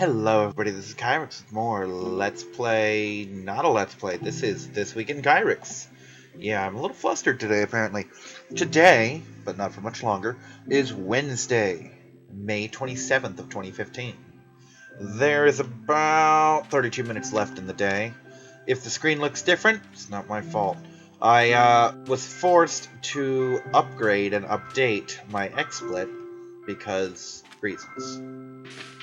Hello everybody, this is Kyrix with more Let's Play, not a Let's Play, this is This Week in Kyrix. Yeah, I'm a little flustered today apparently. Today, but not for much longer, is Wednesday, May 27th of 2015. There is about 32 minutes left in the day. If the screen looks different, it's not my fault. I was forced to upgrade and update my XSplit because reasons.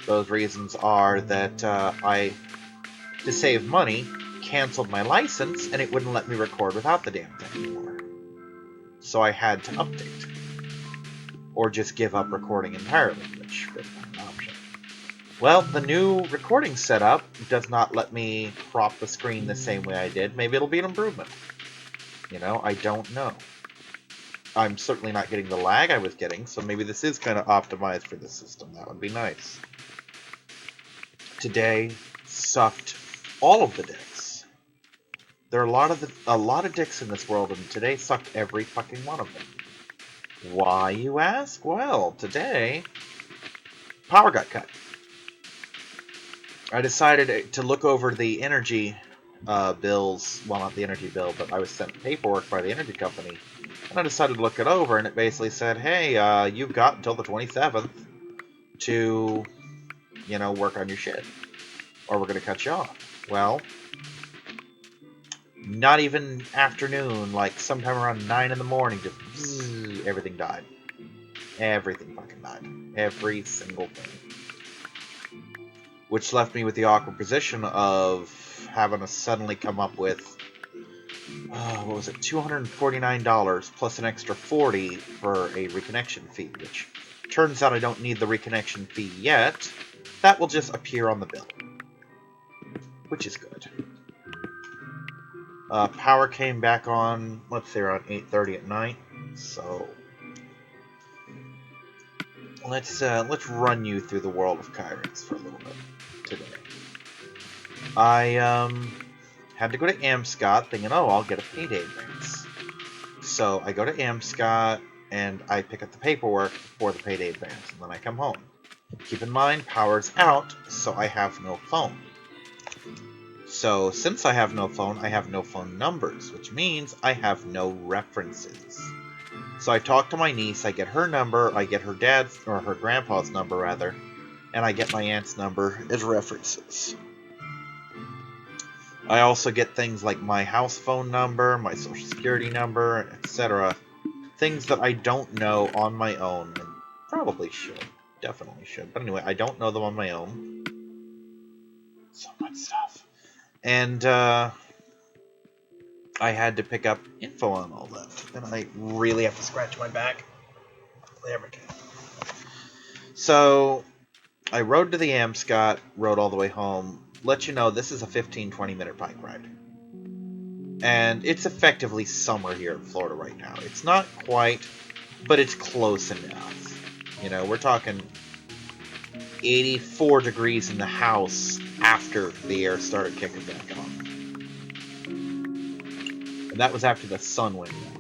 Those reasons are that to save money, canceled my license, and it wouldn't let me record without the damn thing anymore. So I had to update. Or just give up recording entirely, which wasn't an option. Well, the new recording setup does not let me crop the screen the same way I did. Maybe it'll be an improvement. You know, I don't know. I'm certainly not getting the lag I was getting, so maybe this is kind of optimized for the system. That would be nice. Today sucked all of the dicks. There are a lot of dicks in this world, and today sucked every fucking one of them. Why, you ask? Well, today power got cut. I decided to look over the energy bills. Well, not the energy bill, but I was sent paperwork by the energy company, and I decided to look it over, and it basically said, "Hey, you've got until the 27th to, work on your shit, or we're going to cut you off." Well, not even afternoon, like sometime around 9 in the morning, just bzzz, everything died. Everything fucking died. Every single thing. Which left me with the awkward position of having to suddenly come up with, what was it, $249 plus an extra $40 for a reconnection fee, which turns out I don't need the reconnection fee yet. That will just appear on the bill, which is good. Power came back on, let's say, around 8:30 at night. So let's run you through the world of Kyrix for a little bit today. I had to go to Amscot, thinking, oh, I'll get a payday advance. So I go to Amscot and I pick up the paperwork for the payday advance, and then I come home. Keep in mind, power's out, so I have no phone. So, since I have no phone, I have no phone numbers, which means I have no references. So I talk to my niece, I get her number, I get her dad's, or her grandpa's number, rather, and I get my aunt's number as references. I also get things like my house phone number, my social security number, etc. Things that I don't know on my own, and probably should. Definitely should. But anyway, I don't know them on my own. So much stuff. And, I had to pick up info on all that. And I really have to scratch my back. There we go. So, I rode to the Amscot, rode all the way home. Let you know, this is a 15-20 minute bike ride. And it's effectively summer here in Florida right now. It's not quite, but it's close enough. We're talking 84 degrees in the house after the air started kicking back on. And that was after the sun went down.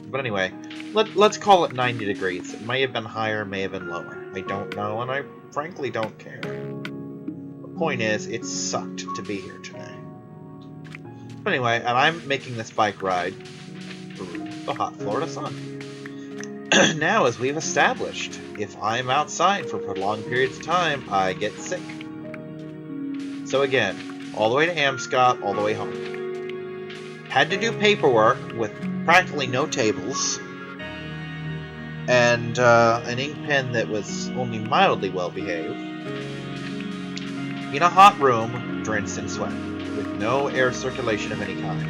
But anyway, let's call it 90 degrees. It may have been higher, may have been lower. I don't know, and I frankly don't care. The point is, it sucked to be here today. But anyway, and I'm making this bike ride through the hot Florida sun. Now, as we've established, if I'm outside for prolonged periods of time, I get sick. So again, all the way to Amscot, all the way home. Had to do paperwork with practically no tables, and an ink pen that was only mildly well behaved, in a hot room, drenched in sweat, with no air circulation of any kind.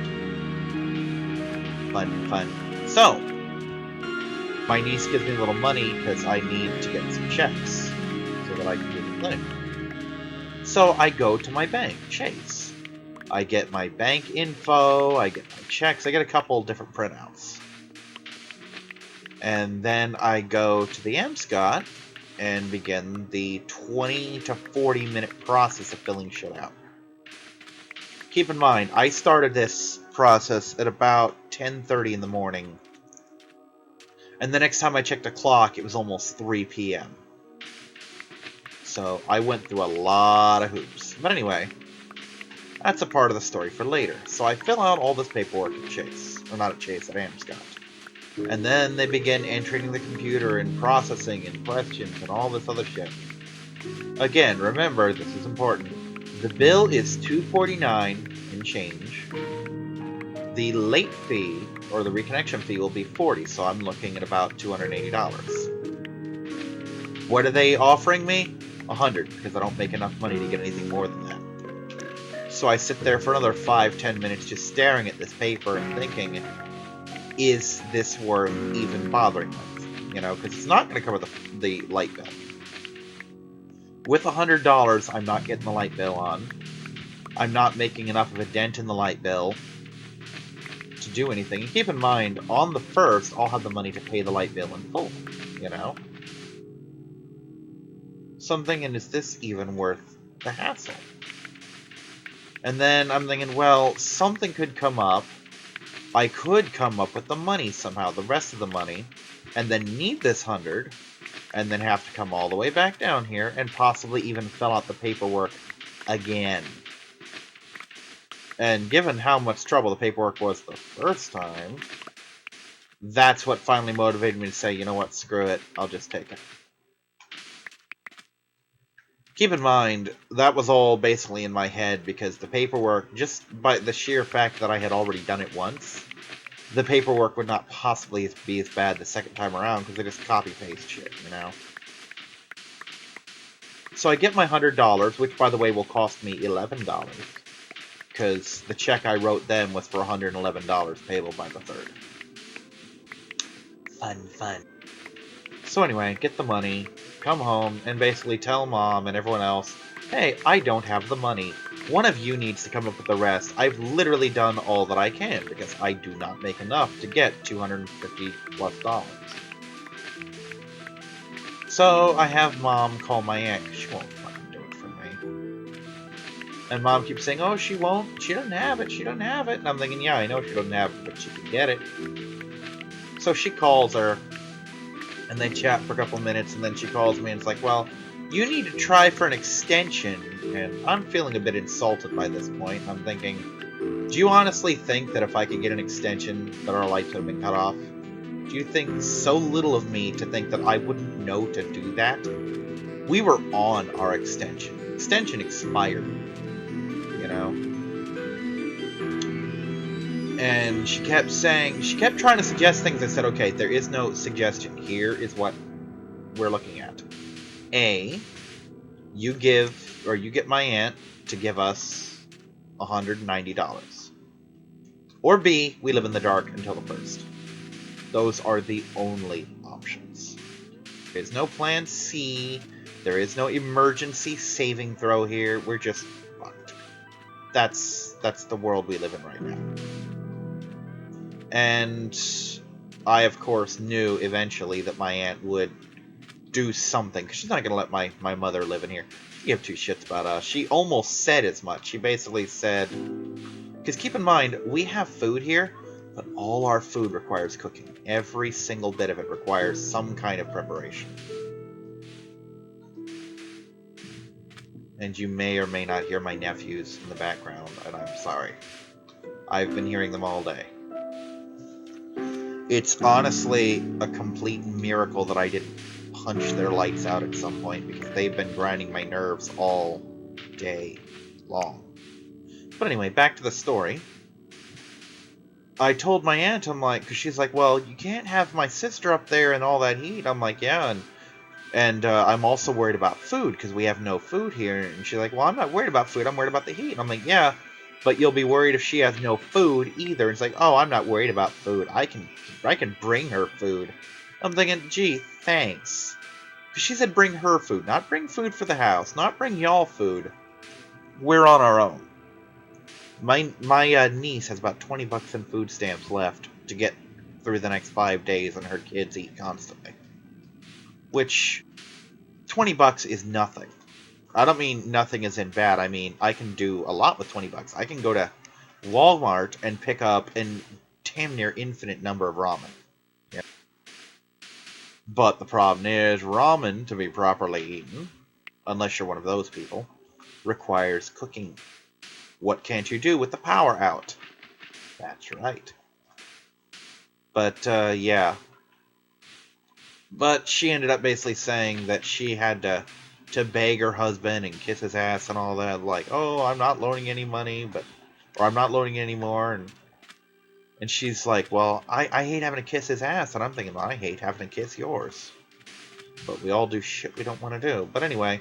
Fun. So, my niece gives me a little money because I need to get some checks so that I can do the thing. So I go to my bank, Chase. I get my bank info, I get my checks, I get a couple different printouts. And then I go to the Amscot and begin the 20 to 40 minute process of filling shit out. Keep in mind, I started this process at about 10:30 in the morning. And the next time I checked the clock, it was almost 3 p.m. So I went through a lot of hoops. But anyway, that's a part of the story for later. So I fill out all this paperwork at Chase. Or not at Chase, at Amscott. And then they begin entering the computer and processing and questions and all this other shit. Again, remember, this is important. The bill is $249 and change. The late fee, or the reconnection fee, will be $40, so I'm looking at about $280. What are they offering me? $100, because I don't make enough money to get anything more than that. So I sit there for another 5-10 minutes just staring at this paper and thinking, is this worth even bothering with? You know, because it's not going to cover the light bill. With $100, I'm not getting the light bill on. I'm not making enough of a dent in the light bill to do anything. And keep in mind, on the 1st, I'll have the money to pay the light bill in full, you know? So I'm thinking, is this even worth the hassle? And then I'm thinking, well, something could come up. I could come up with the money somehow, the rest of the money, and then need this 100, and then have to come all the way back down here, and possibly even fill out the paperwork again. And given how much trouble the paperwork was the first time, that's what finally motivated me to say, you know what, screw it, I'll just take it. Keep in mind, that was all basically in my head, because the paperwork, just by the sheer fact that I had already done it once, the paperwork would not possibly be as bad the second time around, because they just copy-paste shit, you know? So I get my $100, which, by the way, will cost me $11, because the check I wrote them was for $111 payable by the 3rd. Fun. So anyway, get the money, come home, and basically tell Mom and everyone else, hey, I don't have the money. One of you needs to come up with the rest. I've literally done all that I can, because I do not make enough to get $250+. So I have Mom call my aunt, because she won't fucking do it for me. And Mom keeps saying, oh, she won't, she doesn't have it, And I'm thinking, yeah, I know she doesn't have it, but she can get it. So she calls her, and they chat for a couple minutes, and then she calls me and it's like, well, you need to try for an extension. And I'm feeling a bit insulted by this point. I'm thinking, do you honestly think that if I could get an extension that our lights would have been cut off? Do you think so little of me to think that I wouldn't know to do that? We were on our extension. Extension expired, you know? And she kept trying to suggest things. I said, okay, there is no suggestion. Here is what we're looking at. A, you get my aunt to give us $190. Or B, we live in the dark until the 1st. Those are the only options. There's no plan C. There is no emergency saving throw here. We're just fucked. That's the world we live in right now. And I, of course, knew eventually that my aunt would do something, because she's not going to let my mother live in here. She gave two shits about us. She almost said as much. She basically said, because keep in mind, we have food here, but all our food requires cooking. Every single bit of it requires some kind of preparation. And you may or may not hear my nephews in the background, and I'm sorry. I've been hearing them all day. It's honestly a complete miracle that I didn't punch their lights out at some point, because they've been grinding my nerves all day long. But anyway, back to the story. I told my aunt, I'm like, because she's like, well, you can't have my sister up there and all that heat. I'm like, yeah, and I'm also worried about food, because we have no food here. And she's like, well, I'm not worried about food, I'm worried about the heat. And I'm like, yeah, but you'll be worried if she has no food either. And it's like, oh, I'm not worried about food. I can bring her food. I'm thinking, gee, thanks. Because she said bring her food, not bring food for the house, not bring y'all food. We're on our own. My niece has about $20 in food stamps left to get through the next 5 days, and her kids eat constantly. Which, $20 is nothing. I don't mean nothing as in bad. I mean, I can do a lot with $20. I can go to Walmart and pick up an damn near infinite number of ramen. But the problem is, ramen, to be properly eaten, unless you're one of those people, requires cooking. What can't you do with the power out? That's right. But, yeah. But she ended up basically saying that she had to beg her husband and kiss his ass and all that, like, oh, I'm not loaning any money, or I'm not loaning anymore, and she's like, well, I hate having to kiss his ass, and I'm thinking, well, I hate having to kiss yours. But we all do shit we don't want to do. But anyway,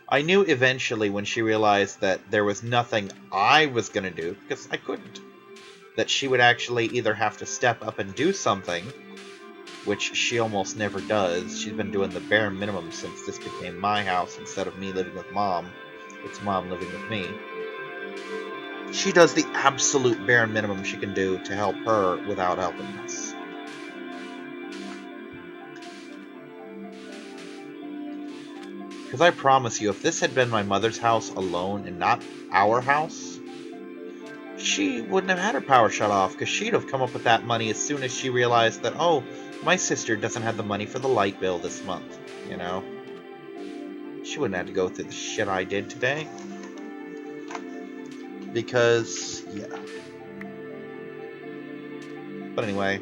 I knew eventually when she realized that there was nothing I was going to do, because I couldn't, that she would actually either have to step up and do something, which she almost never does. She's been doing the bare minimum since this became my house instead of me living with Mom. It's Mom living with me. She does the absolute bare minimum she can do to help her without helping us. Because I promise you, if this had been my mother's house alone and not our house, she wouldn't have had her power shut off, because she'd have come up with that money as soon as she realized that, oh, my sister doesn't have the money for the light bill this month, you know? She wouldn't have to go through the shit I did today. Because, yeah. But anyway,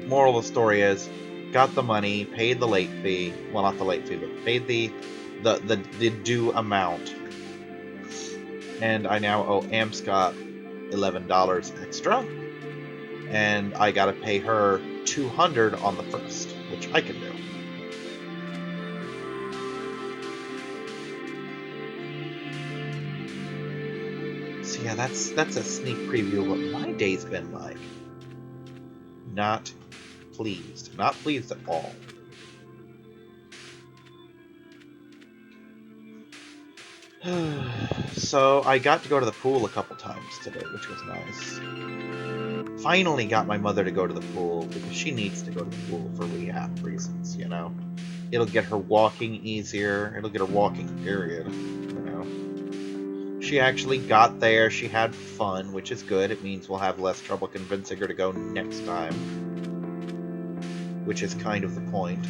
moral of the story is, got the money, paid the late fee. Well, not the late fee, but paid the due amount. And I now owe Amscott $11 extra. And I gotta pay her $200 on the first, which I can do. So yeah, that's a sneak preview of what my day's been like. Not pleased. Not pleased at all. So I got to go to the pool a couple times today, which was nice. Finally got my mother to go to the pool, because she needs to go to the pool for rehab reasons, you know? It'll get her walking easier. It'll get her walking, period. You know? She actually got there. She had fun, which is good. It means we'll have less trouble convincing her to go next time. Which is kind of the point.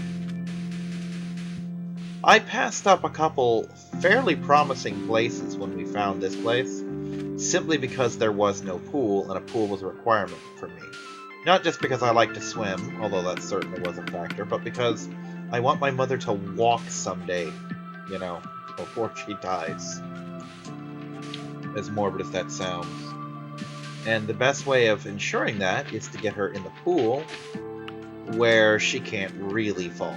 I passed up a couple fairly promising places when we found this place, simply because there was no pool, and a pool was a requirement for me. Not just because I like to swim, although that certainly was a factor, but because I want my mother to walk someday, you know, before she dies. As morbid as that sounds. And the best way of ensuring that is to get her in the pool where she can't really fall.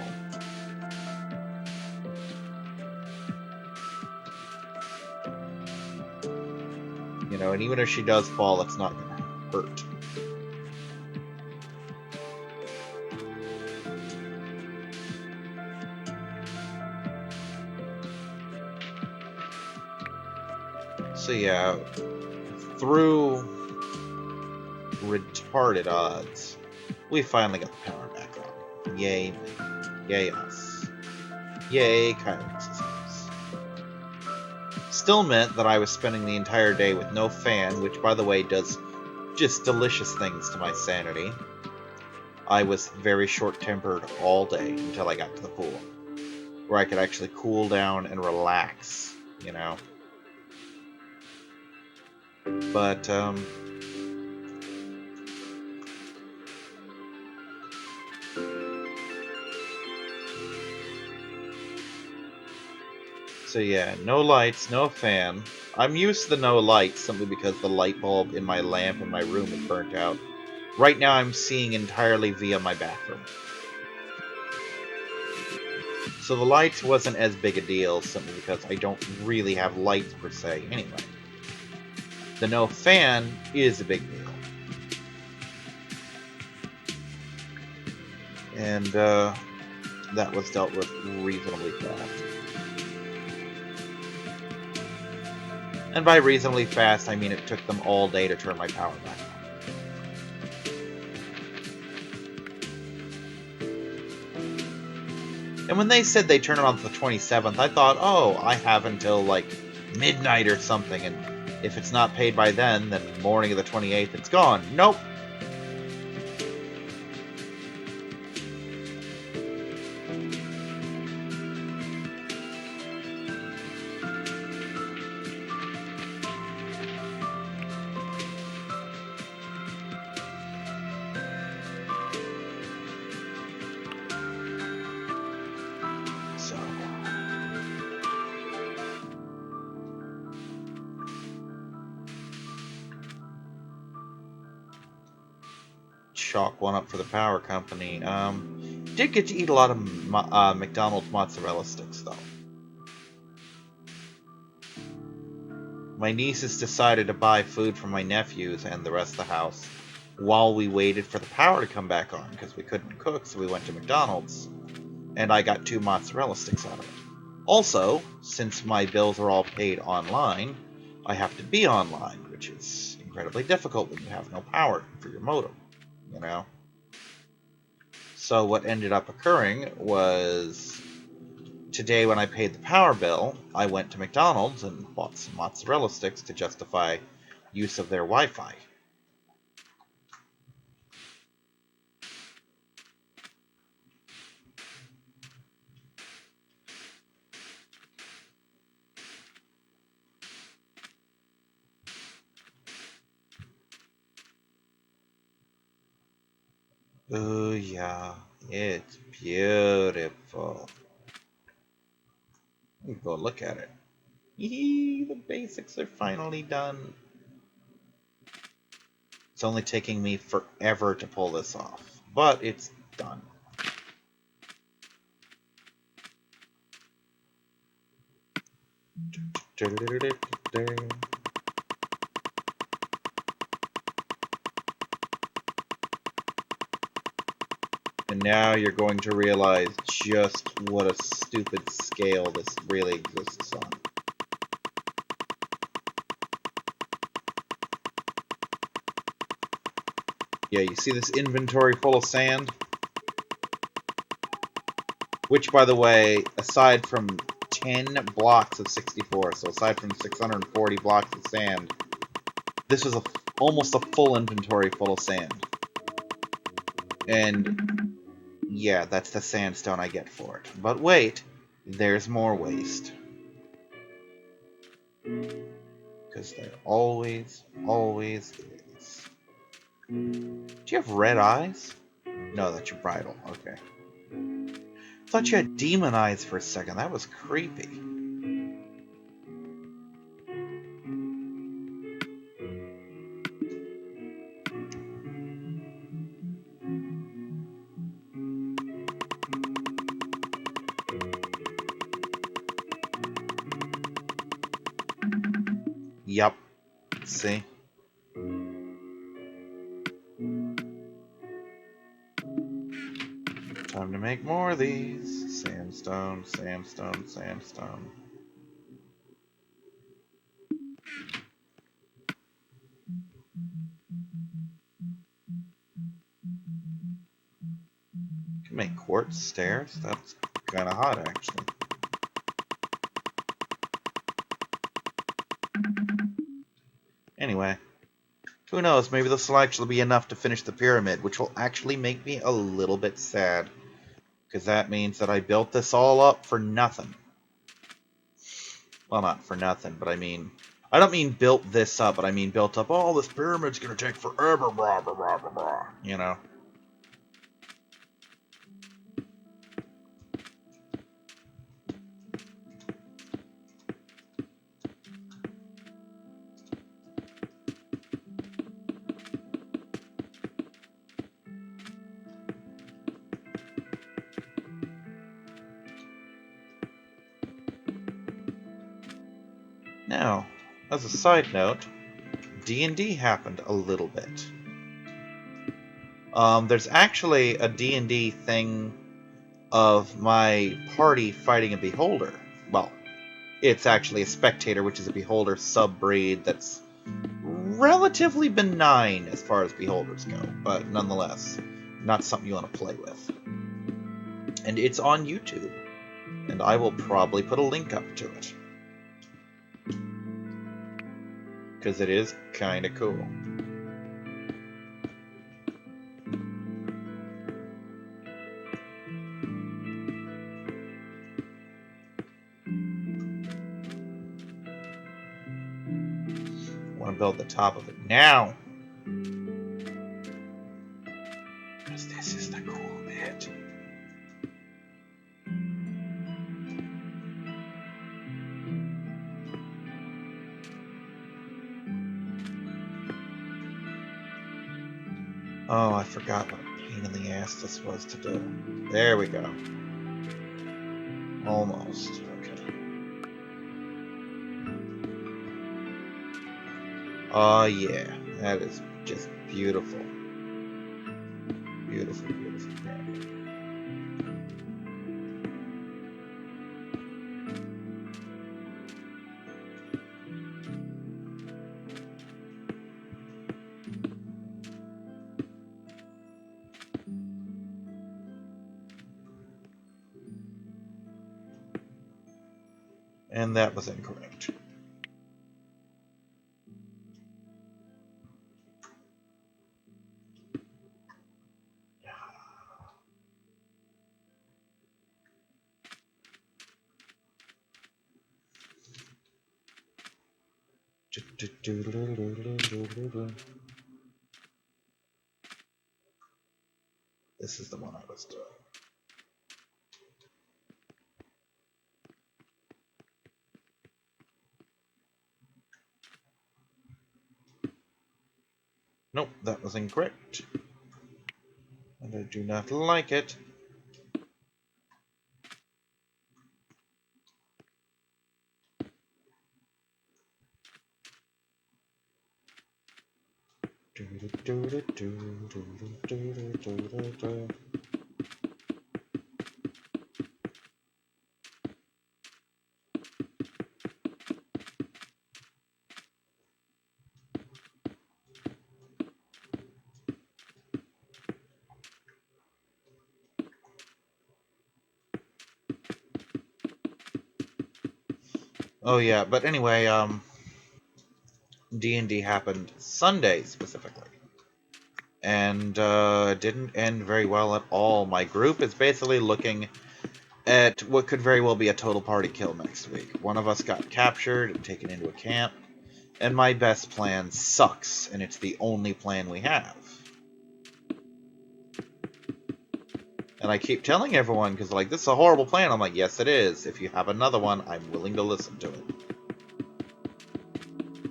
You know, and even if she does fall, it's not going to hurt. So yeah, through retarded odds, we finally got the power back on. Yay me. Yay us. Yay Kyrix's house. Still meant that I was spending the entire day with no fan, which, by the way, does just delicious things to my sanity. I was very short-tempered all day until I got to the pool, where I could actually cool down and relax, you know. But, so yeah, no lights, no fan. I'm used to the no lights simply because the light bulb in my lamp in my room is burnt out. Right now I'm seeing entirely via my bathroom. So the lights wasn't as big a deal simply because I don't really have lights per se anyway. The no fan is a big deal. And that was dealt with reasonably fast. And by reasonably fast, I mean it took them all day to turn my power back on. And when they said they turn it on for the 27th, I thought, oh, I have until like midnight or something, and if it's not paid by then morning of the 28th, it's gone. Nope. chalk one up for the power company. Did get to eat a lot of McDonald's mozzarella sticks, though. My nieces decided to buy food for my nephews and the rest of the house while we waited for the power to come back on, because we couldn't cook, so we went to McDonald's. And I got 2 mozzarella sticks out of it. Also, since my bills are all paid online, I have to be online, which is incredibly difficult when you have no power for your modem, you know? So what ended up occurring was, today when I paid the power bill, I went to McDonald's and bought some mozzarella sticks to justify use of their Wi-Fi. Oh yeah, it's beautiful. You go look at it. Yee, the basics are finally done. It's only taking me forever to pull this off, but it's done. And now you're going to realize just what a stupid scale this really exists on. Yeah, you see this inventory full of sand? Which, by the way, aside from 10 blocks of 64, so aside from 640 blocks of sand, this was almost a full inventory full of sand. And yeah, that's the sandstone I get for it. But wait, there's more waste. Because there always is. Do you have red eyes? No, that's your bridle. Okay. I thought you had demon eyes for a second. That was creepy. Yup. See? Time to make more of these. Sandstone, sandstone, sandstone. Can make quartz stairs. That's kind of hot, actually. Anyway, who knows? Maybe this will actually be enough to finish the pyramid, which will actually make me a little bit sad. Because that means that I built this all up for nothing. Well, not for nothing, but I mean... I don't mean built this up, but I mean built up, oh, this pyramid's gonna take forever, blah, blah, blah, blah, blah, you know? Now, as a side note, D&D happened a little bit. There's actually a D&D thing of my party fighting a beholder. Well, it's actually a spectator, which is a beholder sub-breed that's relatively benign as far as beholders go, but nonetheless, not something you want to play with. And it's on YouTube, and I will probably put a link up to it. Because it is kind of cool. I want to build the top of it now. Because this is the cool bit. Oh, I forgot what a pain in the ass this was to do. There we go. Almost. Okay. Oh, yeah. That is just beautiful. Beautiful, beautiful. And that was incorrect. This is the one I was doing. Nope, that was incorrect. And I do not like it. Oh yeah, but anyway, D&D happened Sunday specifically, and it didn't end very well at all. My group is basically looking at what could very well be a total party kill next week. One of us got captured and taken into a camp, and my best plan sucks, and it's the only plan we have. And I keep telling everyone, because like, this is a horrible plan. I'm like, yes it is. If you have another one, I'm willing to listen to it.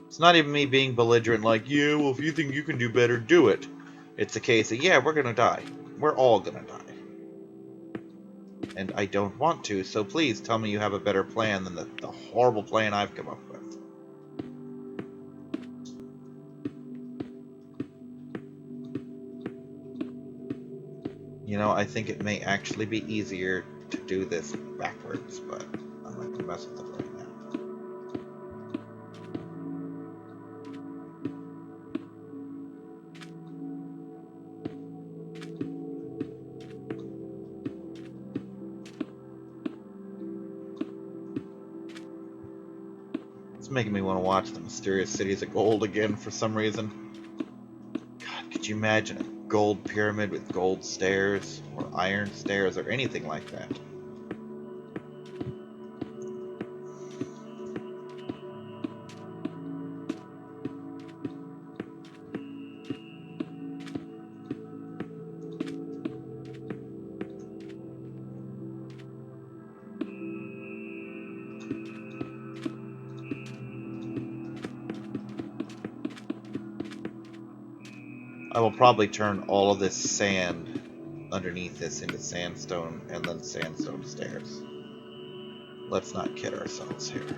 It's not even me being belligerent like, yeah, well, if you think you can do better, do it. It's a case of, yeah, we're gonna die. We're all gonna die. And I don't want to, so please tell me you have a better plan than the horrible plan I've come up with. You know, I think it may actually be easier to do this backwards, but I'm not gonna mess with it right now. It's making me want to watch the Mysterious Cities of Gold again for some reason. God, could you imagine a gold pyramid with gold stairs, or iron stairs, or anything like that? I will probably turn all of this sand underneath this into sandstone and then sandstone stairs. Let's not kid ourselves here.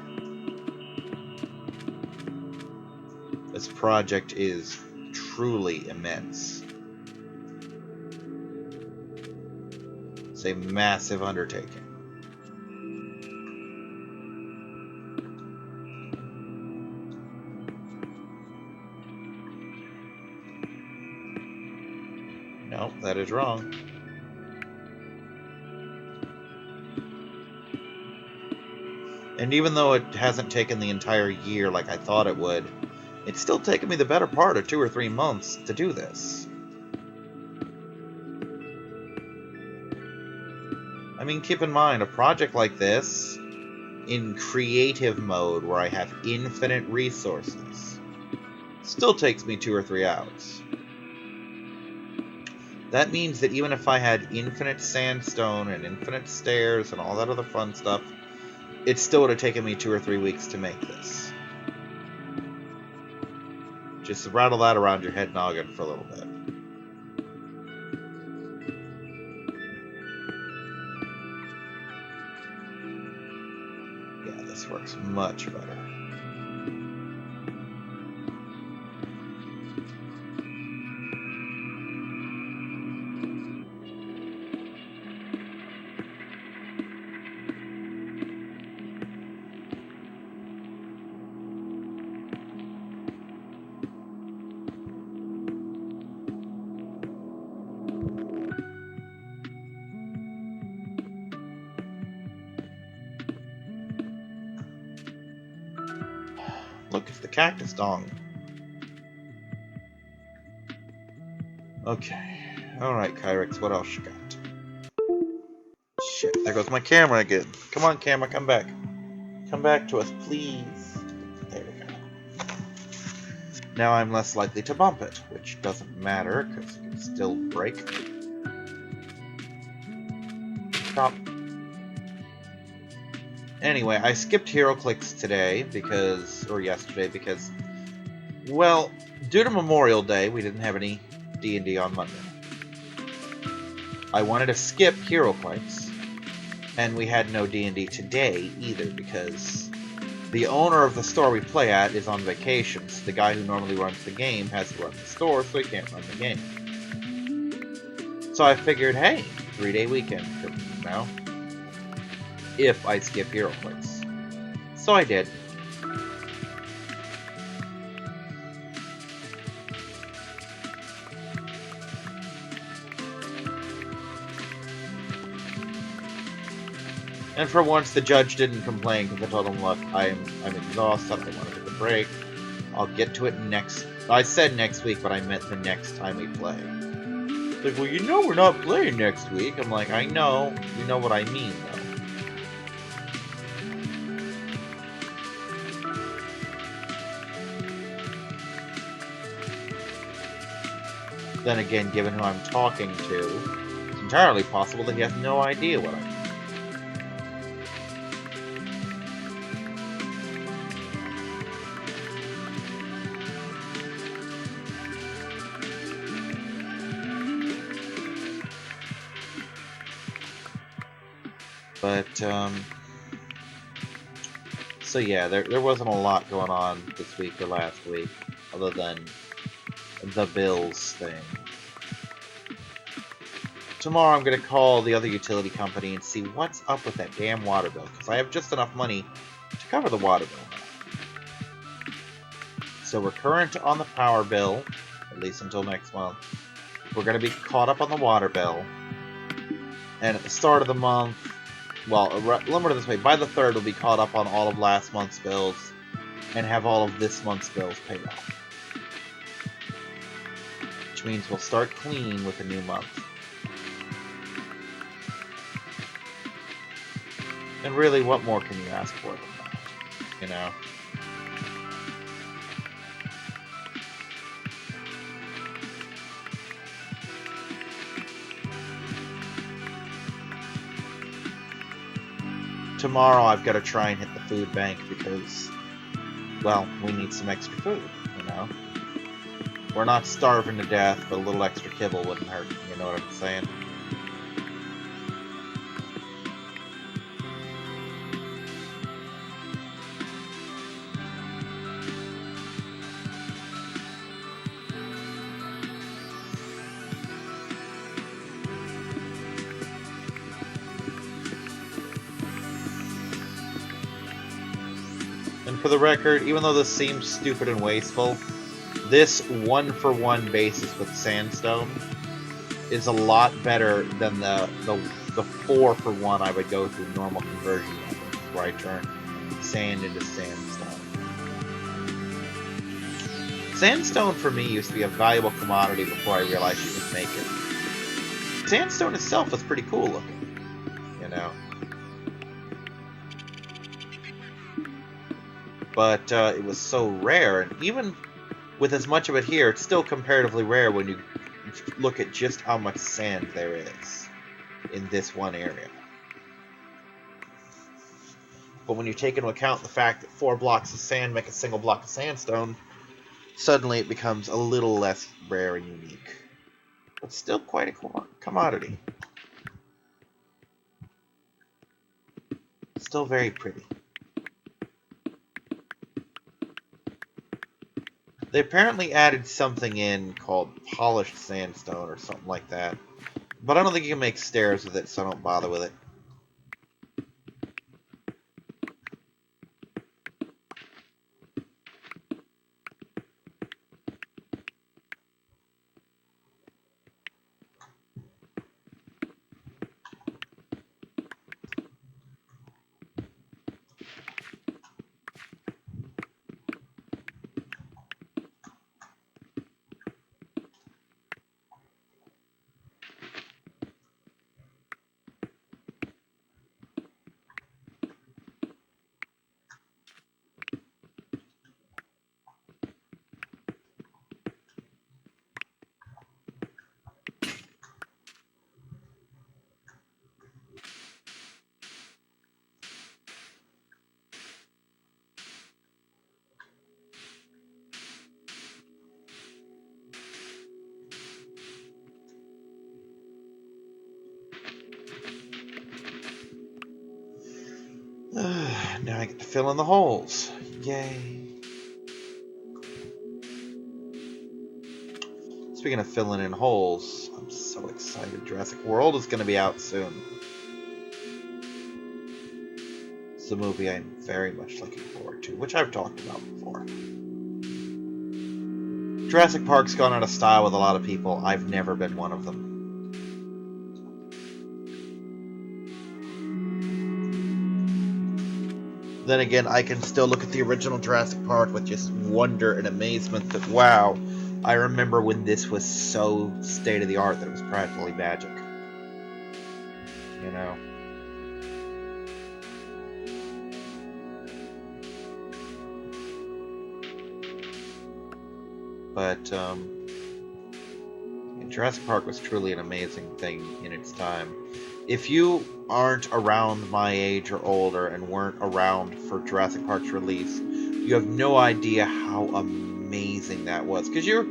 This project is truly immense. It's a massive undertaking. No, that is wrong. And even though it hasn't taken the entire year like I thought it would, it's still taken me the better part of 2 or 3 months to do this. I mean, keep in mind, a project like this, in creative mode where I have infinite resources, still takes me 2 or 3 hours. That means that even if I had infinite sandstone and infinite stairs and all that other fun stuff, it still would have taken me 2 or 3 weeks to make this. Just rattle that around your head noggin for a little bit. Yeah, this works much better. Look, it's the cactus dong. Okay. Alright, Kyrix, what else you got? Shit, there goes my camera again. Come on, camera, come back. Come back to us, please. There we go. Now I'm less likely to bump it, which doesn't matter, because it can still break. Stop. Anyway, I skipped HeroClix today, or yesterday, because, well, due to Memorial Day, we didn't have any D&D on Monday. I wanted to skip HeroClix, and we had no D&D today either, because the owner of the store we play at is on vacation, so the guy who normally runs the game has to run the store, so he can't run the game. So I figured, hey, 3-day weekend from now, if I skip HeroClix. So I did. And for once, the judge didn't complain, because I told him, look, I'm exhausted, I want to take a break. I'll get to it next... I said next week, but I meant the next time we play. Like, well, you know we're not playing next week. I'm like, I know. You know what I mean, though. Then again, given who I'm talking to, it's entirely possible that he has no idea what I mean. But, so yeah, there wasn't a lot going on this week or last week, other than the bills thing. Tomorrow I'm going to call the other utility company and see what's up with that damn water bill, because I have just enough money to cover the water bill now. So we're current on the power bill, at least until next month. We're going to be caught up on the water bill. And at the start of the month, well, let me put it this way, by the 3rd we'll be caught up on all of last month's bills and have all of this month's bills paid off. Which means we'll start clean with a new month. And really, what more can you ask for than that? You know? Tomorrow I've got to try and hit the food bank because, well, we need some extra food, you know? We're not starving to death, but a little extra kibble wouldn't hurt, you know what I'm saying? And for the record, even though this seems stupid and wasteful, this 1-for-1 basis with sandstone is a lot better than the 4-for-1 I would go through normal conversion methods, where I turn sand into sandstone. Sandstone for me used to be a valuable commodity before I realized you could make it. Sandstone itself was pretty cool looking, you know. But it was so rare, and even with as much of it here, it's still comparatively rare when you look at just how much sand there is in this one area. But when you take into account the fact that 4 blocks of sand make a single block of sandstone, suddenly it becomes a little less rare and unique. But still quite a commodity. Still very pretty. They apparently added something in called polished sandstone or something like that. But I don't think you can make stairs with it, so I don't bother with it. Now I get to fill in the holes. Yay. Speaking of filling in holes, I'm so excited. Jurassic World is going to be out soon. It's a movie I'm very much looking forward to, which I've talked about before. Jurassic Park's gone out of style with a lot of people. I've never been one of them. Then again, I can still look at the original Jurassic Park with just wonder and amazement that, wow, I remember when this was so state-of-the-art that it was practically magic. You know? But, Jurassic Park was truly an amazing thing in its time. If you aren't around my age or older and weren't around for Jurassic Park's release, you have no idea how amazing that was. Because you're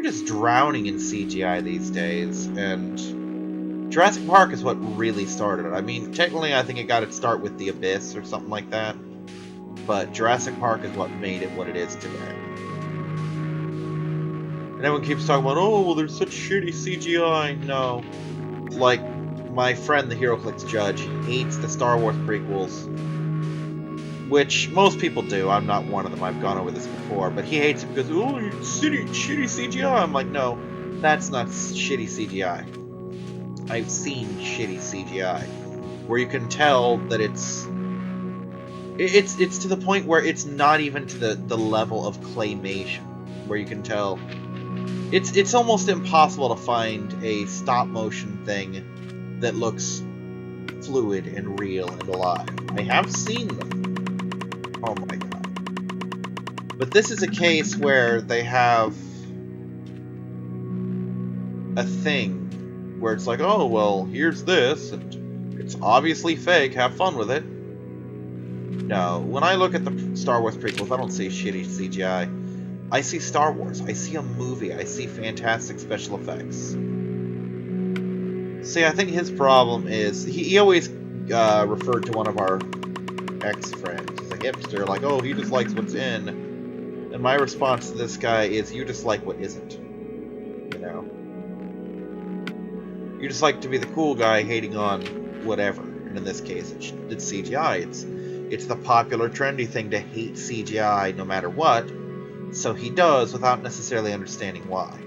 just drowning in CGI these days, and Jurassic Park is what really started it. I mean, technically I think it got its start with The Abyss or something like that, but Jurassic Park is what made it what it is today. And everyone keeps talking about, oh, well, there's such shitty CGI. No. Like, my friend, the HeroClix Judge, hates the Star Wars prequels, which most people do. I'm not one of them. I've gone over this before. But he hates it because, oh, shitty CGI. I'm like, no, that's not shitty CGI. I've seen shitty CGI where you can tell that it's to the point where it's not even to the level of claymation, where you can tell it's almost impossible to find a stop motion thing that looks fluid and real and alive. I have seen them. Oh my god. But this is a case where they have a thing where it's like, oh, well, here's this, and it's obviously fake, have fun with it. No, when I look at the Star Wars prequels, I don't see shitty CGI. I see Star Wars. I see a movie. I see fantastic special effects. See, I think his problem is he always referred to one of our ex-friends as a hipster, like, oh, he just likes what's in. And my response to this guy is, you just like what isn't. You know? You just like to be the cool guy hating on whatever. And in this case, it's CGI. It's the popular, trendy thing to hate CGI no matter what. So he does without necessarily understanding why.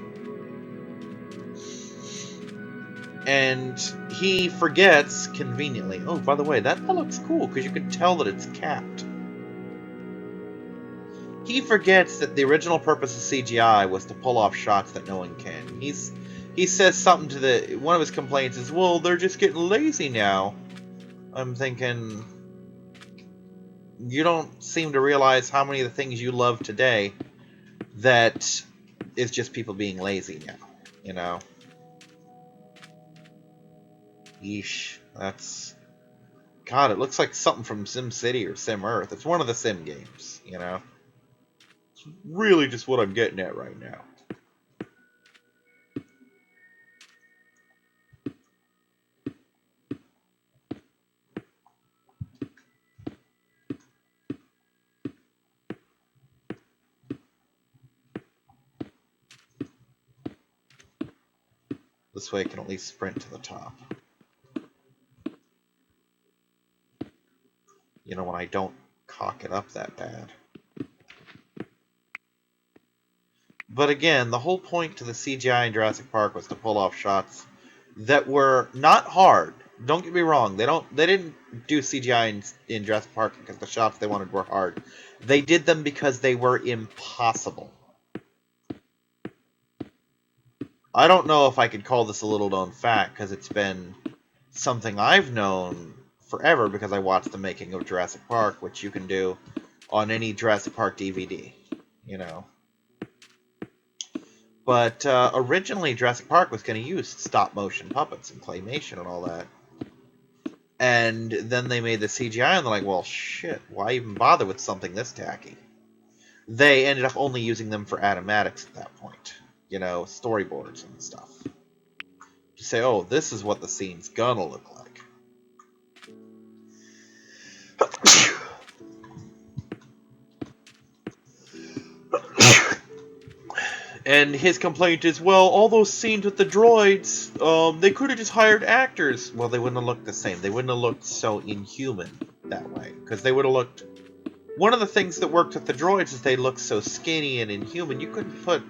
And he forgets, conveniently, oh, by the way, that looks cool, because you can tell that it's capped. He forgets that the original purpose of CGI was to pull off shots that no one can. He says something to one of his complaints is, well, they're just getting lazy now. I'm thinking, you don't seem to realize how many of the things you love today that is just people being lazy now, you know? Yeesh, that's... God, it looks like something from SimCity or SimEarth. It's one of the Sim games, you know? It's really just what I'm getting at right now. This way I can at least sprint to the top. You know, when I don't cock it up that bad. But again, the whole point to the CGI in Jurassic Park was to pull off shots that were not hard. Don't get me wrong. They didn't do CGI in Jurassic Park because the shots they wanted were hard. They did them because they were impossible. I don't know if I could call this a little known fact because it's been something I've known forever because I watched the making of Jurassic Park, which you can do on any Jurassic Park DVD, you know. But originally, Jurassic Park was going to use stop-motion puppets and claymation and all that. And then they made the CGI, and they're like, well, shit, why even bother with something this tacky? They ended up only using them for animatics at that point. You know, storyboards and stuff. To say, oh, this is what the scene's gonna look like. And his complaint is, well, all those scenes with the droids, they could have just hired actors. Well, they wouldn't have looked the same. They wouldn't have looked so inhuman that way. Because they would have looked... One of the things that worked with the droids is they looked so skinny and inhuman, you couldn't put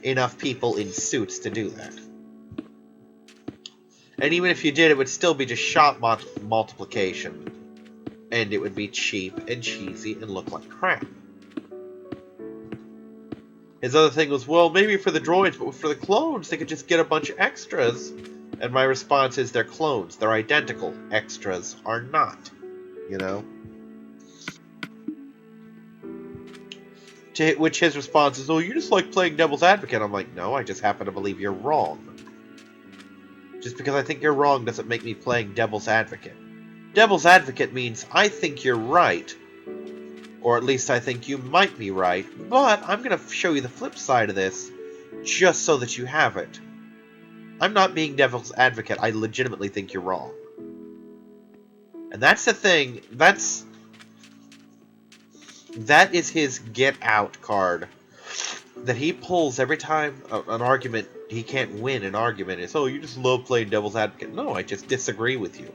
enough people in suits to do that. And even if you did, it would still be just shot multiplication. And it would be cheap and cheesy and look like crap. His other thing was, well, maybe for the droids, but for the clones, they could just get a bunch of extras. And my response is, they're clones. They're identical. Extras are not. You know? To which his response is, oh, you just like playing devil's advocate. I'm like, no, I just happen to believe you're wrong. Just because I think you're wrong doesn't make me playing devil's advocate. Devil's advocate means I think you're right. Or at least I think you might be right, but I'm going to show you the flip side of this, just so that you have it. I'm not being devil's advocate, I legitimately think you're wrong. And that's the thing, that is his get out card, that he pulls every time an argument, he can't win an argument, is, oh, you just love playing devil's advocate. No, I just disagree with you.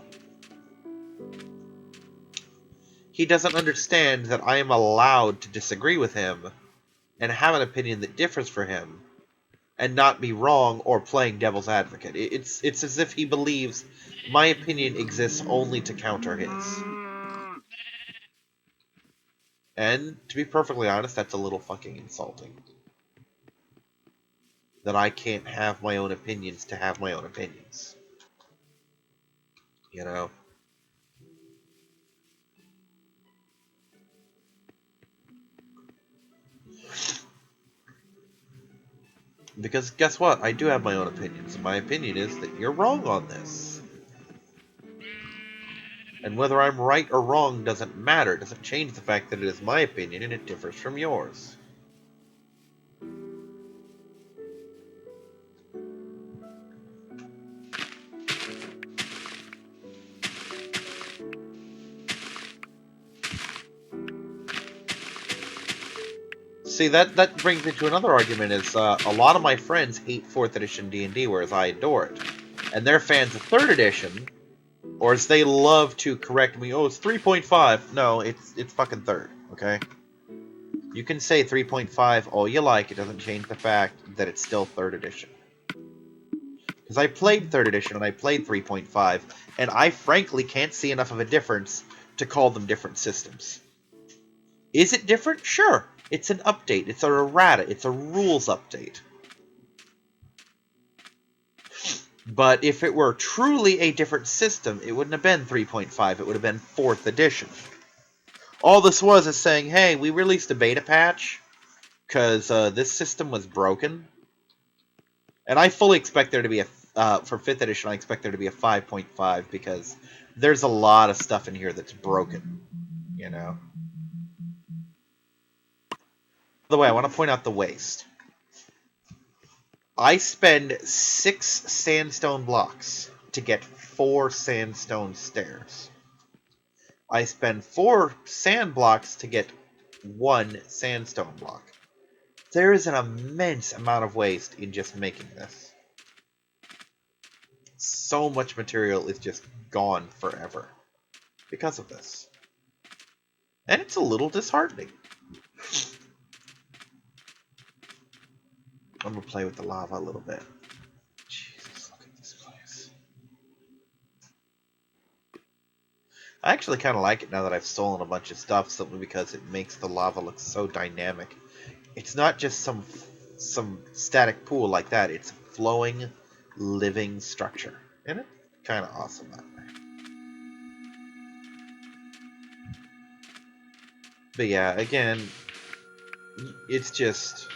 He doesn't understand that I am allowed to disagree with him, and have an opinion that differs from him, and not be wrong or playing devil's advocate. It's as if he believes my opinion exists only to counter his. And, to be perfectly honest, that's a little fucking insulting. That I can't have my own opinions to have my own opinions. You know? Because guess what? I do have my own opinions, and my opinion is that you're wrong on this. And whether I'm right or wrong doesn't matter. It doesn't change the fact that it is my opinion and it differs from yours. See, that brings me to another argument, is a lot of my friends hate 4th edition D&D, whereas I adore it. And they're fans of 3rd edition, or as they love to correct me, oh, it's 3.5. No, it's fucking 3rd, okay? You can say 3.5 all you like, it doesn't change the fact that it's still 3rd edition. Because I played 3rd edition and I played 3.5, and I frankly can't see enough of a difference to call them different systems. Is it different? Sure. It's an update. It's a errata. It's a rules update. But if it were truly a different system, it wouldn't have been 3.5. It would have been 4th edition. All this was is saying, hey, we released a beta patch because this system was broken. And I fully expect there to be for 5th edition, I expect there to be a 5.5 because there's a lot of stuff in here that's broken, you know? By the way, I want to point out the waste. I spend 6 sandstone blocks to get 4 sandstone stairs. I spend 4 sand blocks to get 1 sandstone block. There is an immense amount of waste in just making this. so much material is just gone forever because of this. And it's a little disheartening. I'm gonna play with the lava a little bit. Jesus, look at this place. I actually kind of like it now that I've stolen a bunch of stuff, simply because it makes the lava look so dynamic. It's not just some static pool like that. It's a flowing, living structure. And it's kind of awesome that way. But yeah, again, it's just...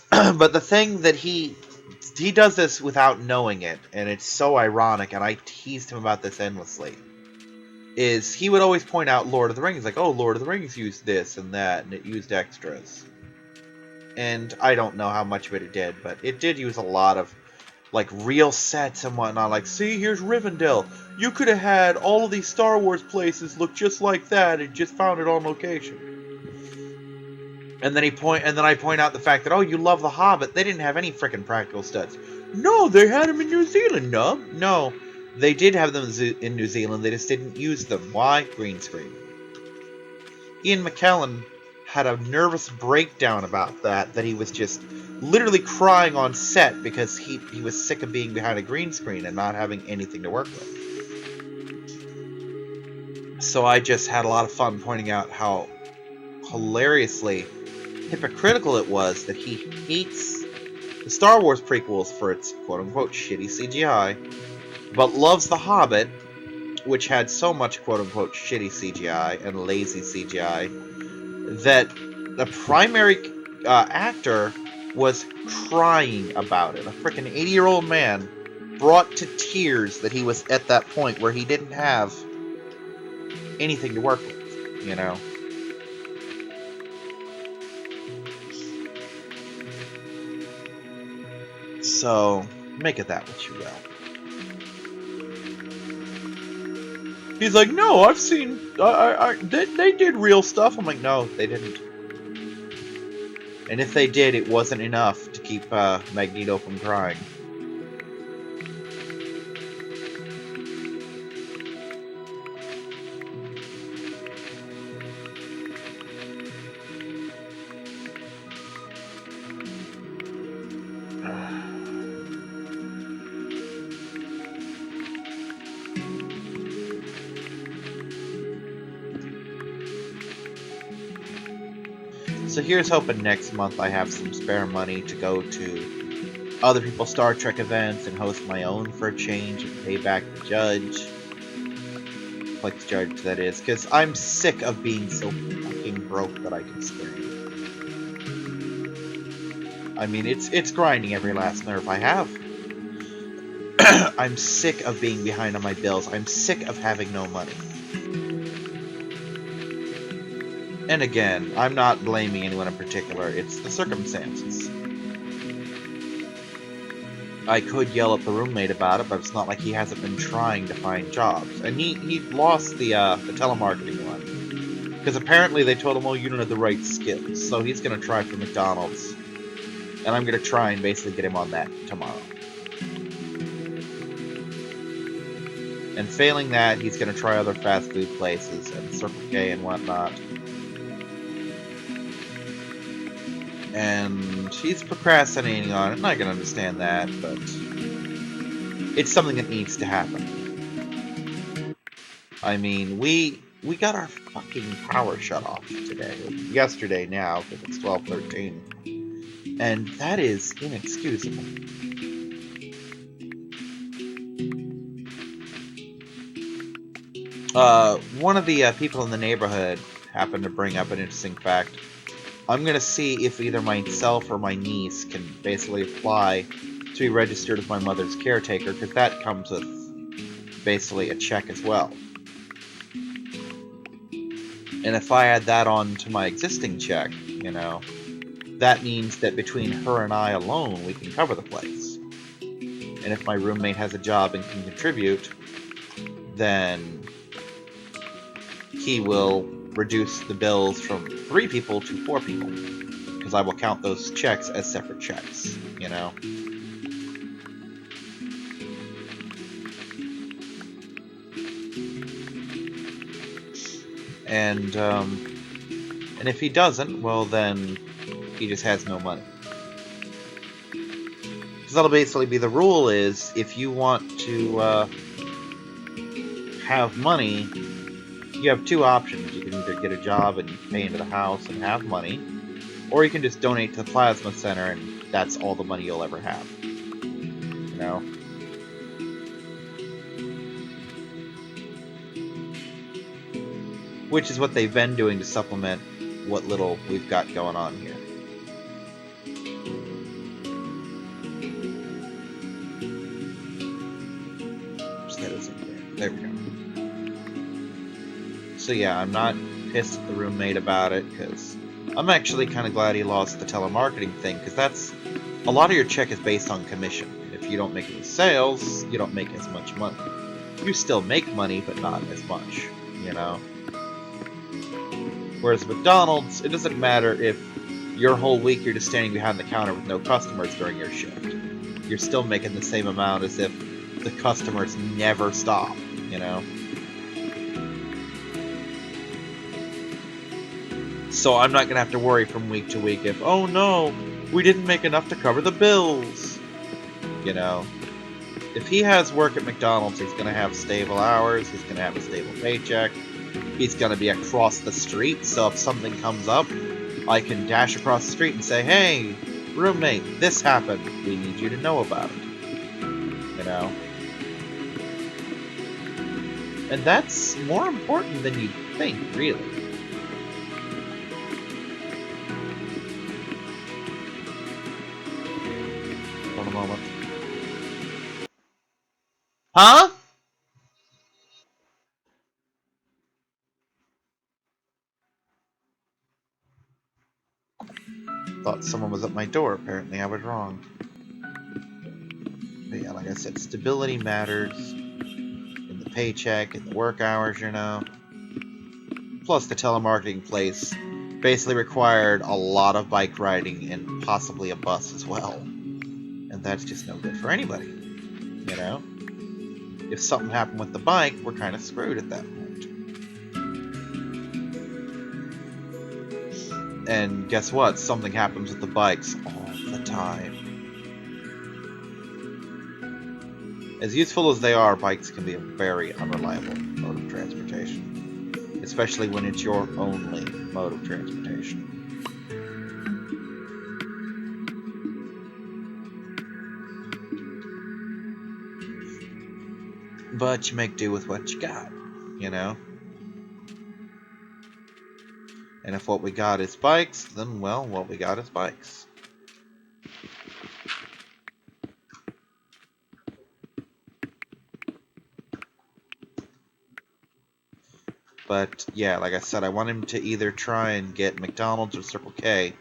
But the thing that he does this without knowing it, and it's so ironic, and I teased him about this endlessly, is he would always point out Lord of the Rings, like, oh, Lord of the Rings used this and that, and it used extras. And I don't know how much of it did, but it did use a lot of, like, real sets and whatnot. Like, see, here's Rivendell. You could have had all of these Star Wars places look just like that and just found it on location. And then I point out the fact that, oh, you love The Hobbit. They didn't have any frickin' practical sets. No, they had them in New Zealand, no. They did have them in New Zealand. They just didn't use them. Why? Green screen. Ian McKellen had a nervous breakdown about that he was just literally crying on set because he was sick of being behind a green screen and not having anything to work with. So I just had a lot of fun pointing out how hilariously hypocritical it was that he hates the Star Wars prequels for its quote-unquote shitty CGI, but loves The Hobbit, which had so much quote-unquote shitty CGI and lazy CGI, that the primary actor was crying about it. A freaking 80-year-old man brought to tears that he was at that point where he didn't have anything to work with, you know? So, make it that what you will. He's like, no, I've seen... they did real stuff. I'm like, no, they didn't. And if they did, it wasn't enough to keep Magneto from crying. So here's hoping next month I have some spare money to go to other people's Star Trek events and host my own for a change and pay back the judge. Like the judge, that is. Because I'm sick of being so fucking broke that I can scream. I mean, it's grinding every last nerve I have. I'm sick of being behind on my bills. I'm sick of having no money. And again, I'm not blaming anyone in particular, it's the circumstances. I could yell at the roommate about it, but it's not like he hasn't been trying to find jobs. And he lost the telemarketing one. Because apparently they told him, oh, you don't have the right skills. So he's going to try for McDonald's. And I'm going to try and basically get him on that tomorrow. And failing that, he's going to try other fast food places and Circle K and whatnot. And he's procrastinating on it, and I can understand that, but it's something that needs to happen. I mean, we got our fucking power shut off today. Yesterday now, because it's 12:13. And that is inexcusable. One of the people in the neighborhood happened to bring up an interesting fact. I'm going to see if either myself or my niece can basically apply to be registered as my mother's caretaker, because that comes with basically a check as well. And if I add that on to my existing check, you know, that means that between her and I alone, we can cover the place. And if my roommate has a job and can contribute, then he will reduce the bills from 3 people to 4 people. Because because I will count those checks as separate checks, you know? And if he doesn't, well then he just has no money. Because that'll basically be the rule is, if you want to have money, you have two options. You can either get a job and pay into the house and have money, or you can just donate to the plasma center and that's all the money you'll ever have. You know? Which is what they've been doing to supplement what little we've got going on here. There we go. So yeah, I'm not pissed at the roommate about it, because I'm actually kind of glad he lost the telemarketing thing, because that's... a lot of your check is based on commission. And if you don't make any sales, you don't make as much money. You still make money, but not as much, you know? Whereas McDonald's, it doesn't matter if your whole week you're just standing behind the counter with no customers during your shift. You're still making the same amount as if the customers never stop, you know? So I'm not going to have to worry from week to week if, oh no, we didn't make enough to cover the bills. You know? If he has work at McDonald's, he's going to have stable hours, he's going to have a stable paycheck, he's going to be across the street, so if something comes up, I can dash across the street and say, hey, roommate, this happened, we need you to know about it. You know? And that's more important than you think, really. Hold on a moment. Huh? Thought someone was at my door. Apparently I was wrong. But yeah, like I said, stability matters in the paycheck, in the work hours, you know. Plus the telemarketing place basically required a lot of bike riding and possibly a bus as well. And that's just no good for anybody, you know. If something happened with the bike, we're kind of screwed at that point. And guess what? Something happens with the bikes all the time. As useful as they are, bikes can be a very unreliable mode of transportation. Especially when it's your only mode of transportation. But you make do with what you got, you know? And if what we got is bikes, then, well, what we got is bikes. But, yeah, like I said, I want him to either try and get McDonald's or Circle K,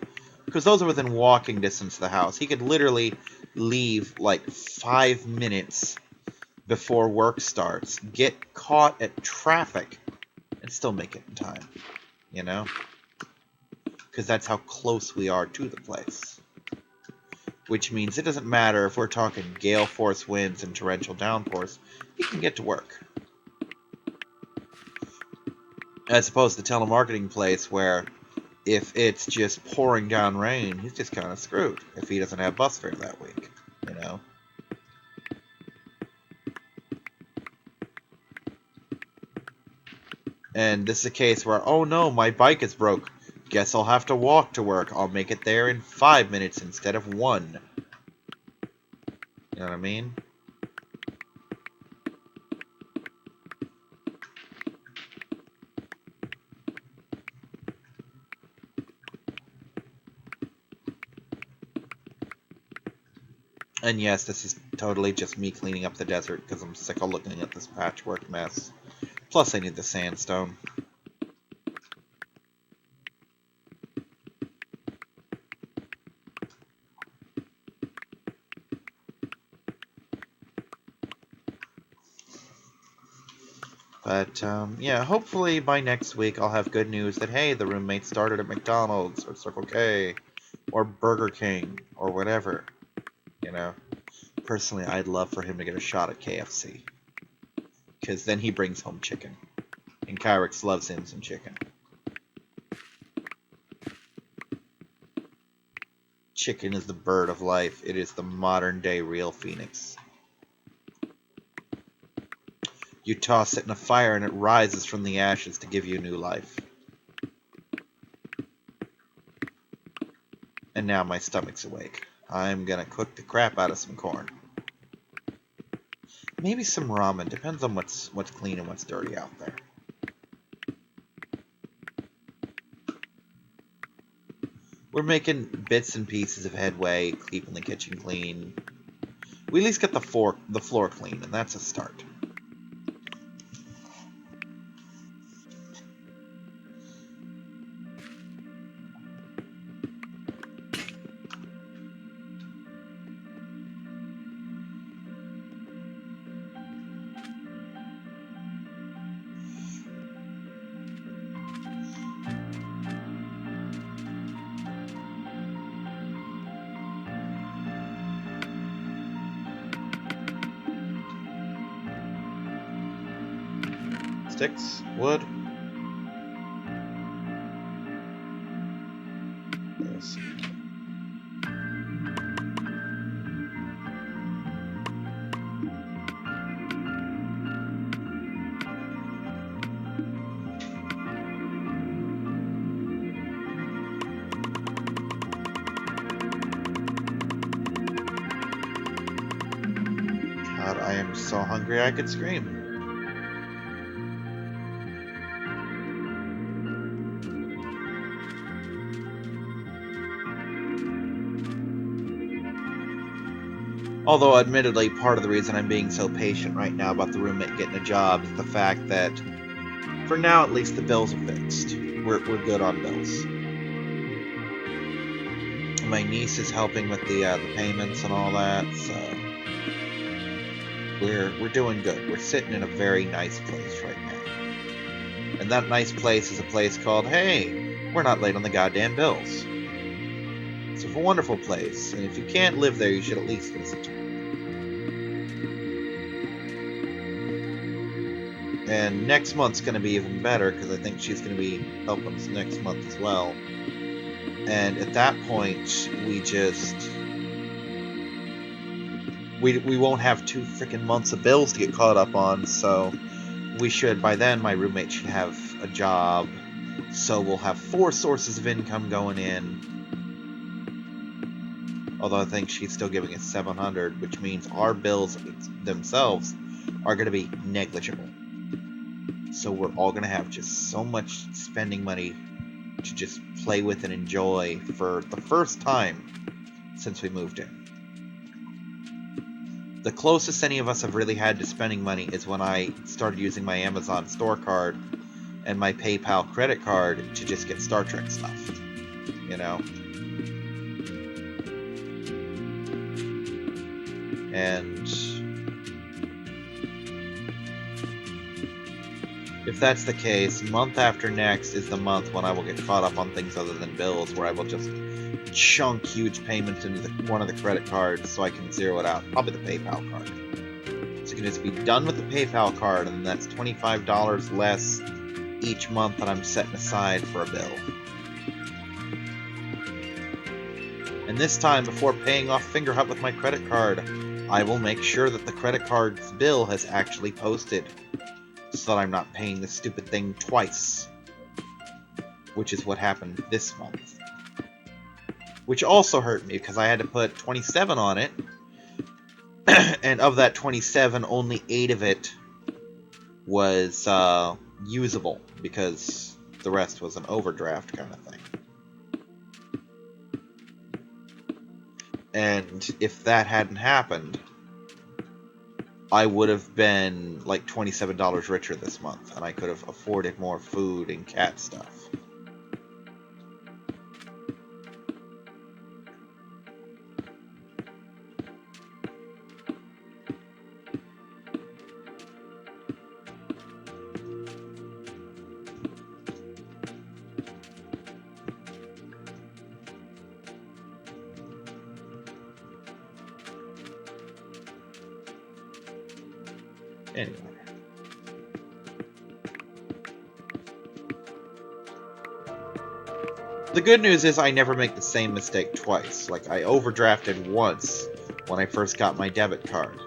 because those are within walking distance of the house. He could literally leave, like, 5 minutes before work starts, get caught at traffic, and still make it in time, you know? Because that's how close we are to the place. Which means it doesn't matter if we're talking gale force winds and torrential downpours, he can get to work. As opposed to the telemarketing place where if it's just pouring down rain, he's just kind of screwed if he doesn't have bus fare that week, you know? And this is a case where, oh no, my bike is broke. Guess I'll have to walk to work. I'll make it there in 5 minutes instead of 1. You know what I mean? And yes, this is totally just me cleaning up the desert because I'm sick of looking at this patchwork mess. Plus I need the sandstone. But, yeah, hopefully by next week I'll have good news that, hey, the roommate started at McDonald's or Circle K. or Burger King or whatever, you know. Personally, I'd love for him to get a shot at KFC, because then he brings home chicken, and Kyrix loves him some chicken. Chicken is the bird of life. It is the modern-day real phoenix. You toss it in a fire and it rises from the ashes to give you new life. And now my stomach's awake. I'm gonna cook the crap out of some corn. Maybe some ramen. Depends on what's clean and what's dirty out there. We're making bits and pieces of headway, keeping the kitchen clean. We at least get the floor clean, and that's a start. Sticks, wood. Yes. God, I am so hungry I could scream. Although, admittedly, part of the reason I'm being so patient right now about the roommate getting a job is the fact that, for now at least, the bills are fixed. We're good on bills. My niece is helping with the payments and all that, so we're doing good. We're sitting in a very nice place right now. And that nice place is a place called, hey, we're not late on the goddamn bills. It's a wonderful place, and if you can't live there, you should at least visit. And next month's going to be even better, because I think she's going to be helping us next month as well. And at that point, we won't have 2 freaking months of bills to get caught up on, so we should, by then, my roommate should have a job, so we'll have 4 sources of income going in. Although I think she's still giving us $700, which means our bills themselves are going to be negligible. So we're all going to have just so much spending money to just play with and enjoy for the first time since we moved in. The closest any of us have really had to spending money is when I started using my Amazon store card and my PayPal credit card to just get Star Trek stuff, you know? And if that's the case, month after next is the month when I will get caught up on things other than bills, where I will just chunk huge payments into one of the credit cards so I can zero it out. Probably the PayPal card. So I can just be done with the PayPal card, and that's $25 less each month that I'm setting aside for a bill. And this time, before paying off Fingerhut with my credit card, I will make sure that the credit card's bill has actually posted, so that I'm not paying this stupid thing twice. Which is what happened this month. Which also hurt me, because I had to put 27 on it, and of that 27, only 8 of it was usable, because the rest was an overdraft kind of thing. And if that hadn't happened, I would have been like $27 richer this month, and I could have afforded more food and cat stuff. Anyway. The good news is I never make the same mistake twice. Like, I overdrafted once when I first got my debit card,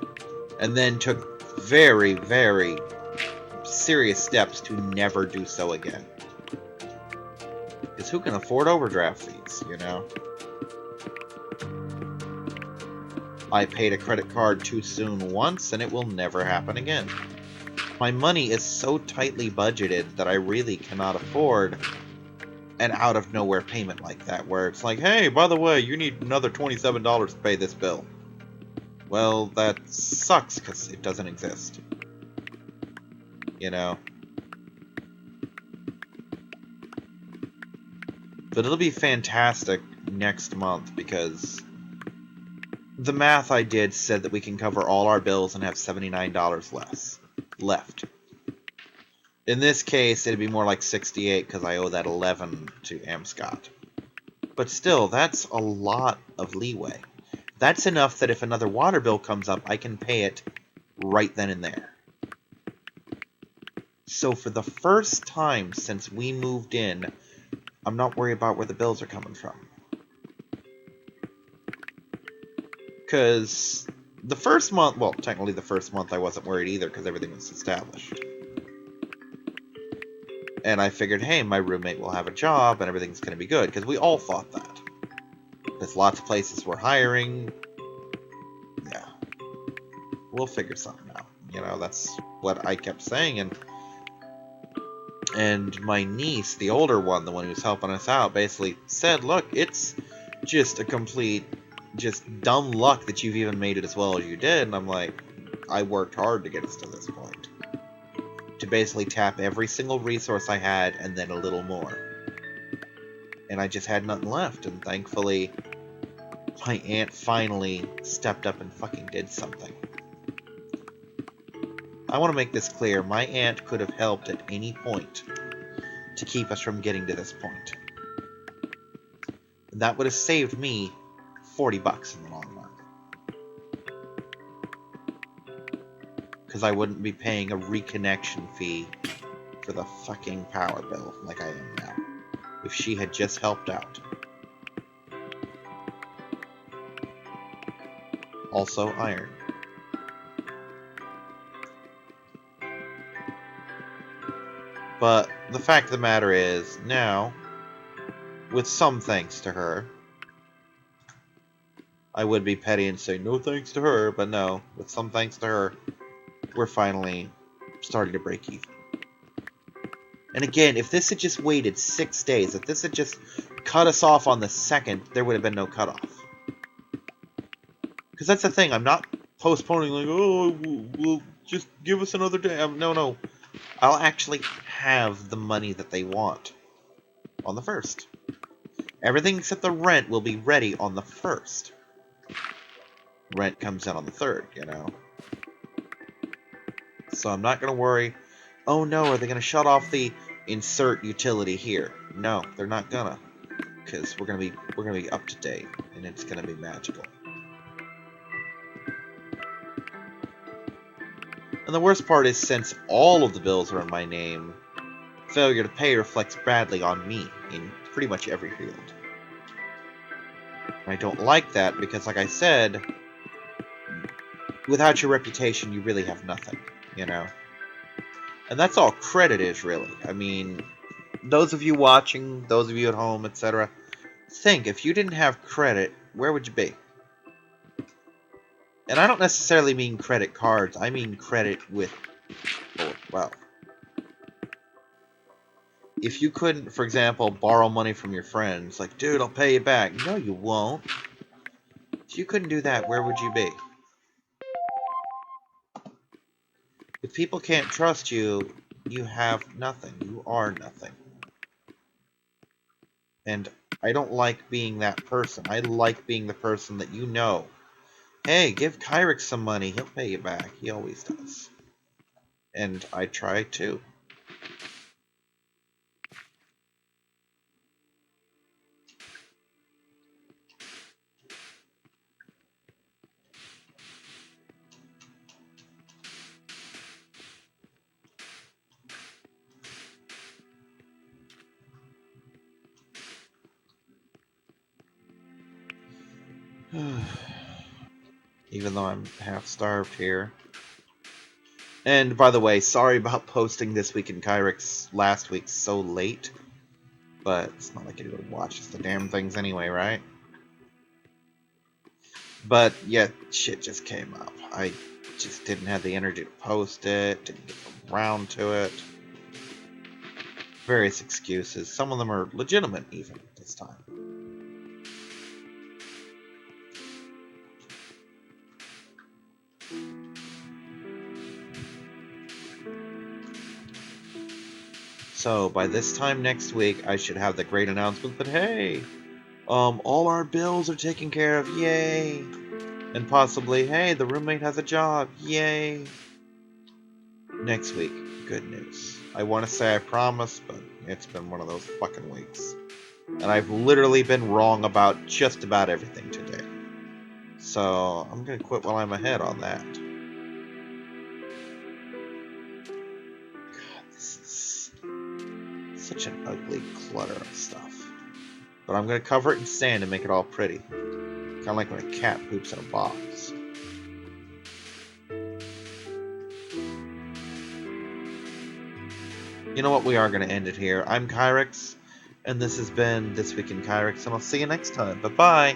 and then took very, very serious steps to never do so again. Because who can afford overdraft fees, you know? I paid a credit card too soon once, and it will never happen again. My money is so tightly budgeted that I really cannot afford an out-of-nowhere payment like that, where it's like, hey, by the way, you need another $27 to pay this bill. Well, that sucks, because it doesn't exist. You know? But it'll be fantastic next month, because the math I did said that we can cover all our bills and have $79 left. In this case, it'd be more like 68 because I owe that 11 to Amscott. But still, that's a lot of leeway. That's enough that if another water bill comes up, I can pay it right then and there. So for the first time since we moved in, I'm not worried about where the bills are coming from. Because the first month, well, technically the first month I wasn't worried either because everything was established. And I figured, hey, my roommate will have a job and everything's going to be good, because we all thought that. Because lots of places were hiring. Yeah. We'll figure something out. You know, that's what I kept saying. And my niece, the older one, the one who's helping us out, basically said, look, it's just a complete, just dumb luck that you've even made it as well as you did. And I'm like, I worked hard to get us to this point. To basically tap every single resource I had, and then a little more. And I just had nothing left, and thankfully, my aunt finally stepped up and fucking did something. I want to make this clear, my aunt could have helped at any point to keep us from getting to this point. And that would have saved me $40 in the long run. Because I wouldn't be paying a reconnection fee for the fucking power bill like I am now. If she had just helped out. Also iron. But the fact of the matter is, now, with some thanks to her, I would be petty and say no thanks to her, but no, with some thanks to her, we're finally starting to break even. And again, if this had just waited 6 days, if this had just cut us off on the 2nd, there would have been no cutoff. Because that's the thing, I'm not postponing like, oh, well, just give us another day. No. I'll actually have the money that they want on the 1st. Everything except the rent will be ready on the 1st. Rent comes in on the 3rd, you know. So I'm not going to worry, oh no, are they going to shut off the insert utility here? No, they're not gonna. Because we're gonna be up to date, and it's gonna be magical. And the worst part is, since all of the bills are in my name, failure to pay reflects badly on me in pretty much every field. And I don't like that because, like I said, without your reputation, you really have nothing, you know? And that's all credit is, really. I mean, those of you watching, those of you at home, etc., think, if you didn't have credit, where would you be? And I don't necessarily mean credit cards, I mean credit with, well, if you couldn't, for example, borrow money from your friends, like, dude, I'll pay you back. No, you won't. If you couldn't do that, where would you be? If people can't trust you, you have nothing. You are nothing. And I don't like being that person. I like being the person that you know. Hey, give Kyrix some money. He'll pay you back. He always does. And I try too. Even though I'm half starved here. And by the way, sorry about posting This Week in Kyrix last week so late. But it's not like anyone watches the damn things anyway, right? But yeah, shit just came up. I just didn't have the energy to post it, didn't get around to it. Various excuses. Some of them are legitimate even this time. So by this time next week, I should have the great announcement that, hey, all our bills are taken care of, yay! And possibly, hey, the roommate has a job, yay! Next week, good news. I want to say I promise, but it's been one of those fucking weeks. And I've literally been wrong about just about everything today. So, I'm gonna quit while I'm ahead on that. God, this is such an ugly clutter of stuff. But I'm gonna cover it in sand and make it all pretty. Kinda like when a cat poops in a box. You know what, we are gonna end it here. I'm Kyrix, and this has been This Week in Kyrix, and I'll see you next time. Bye-bye!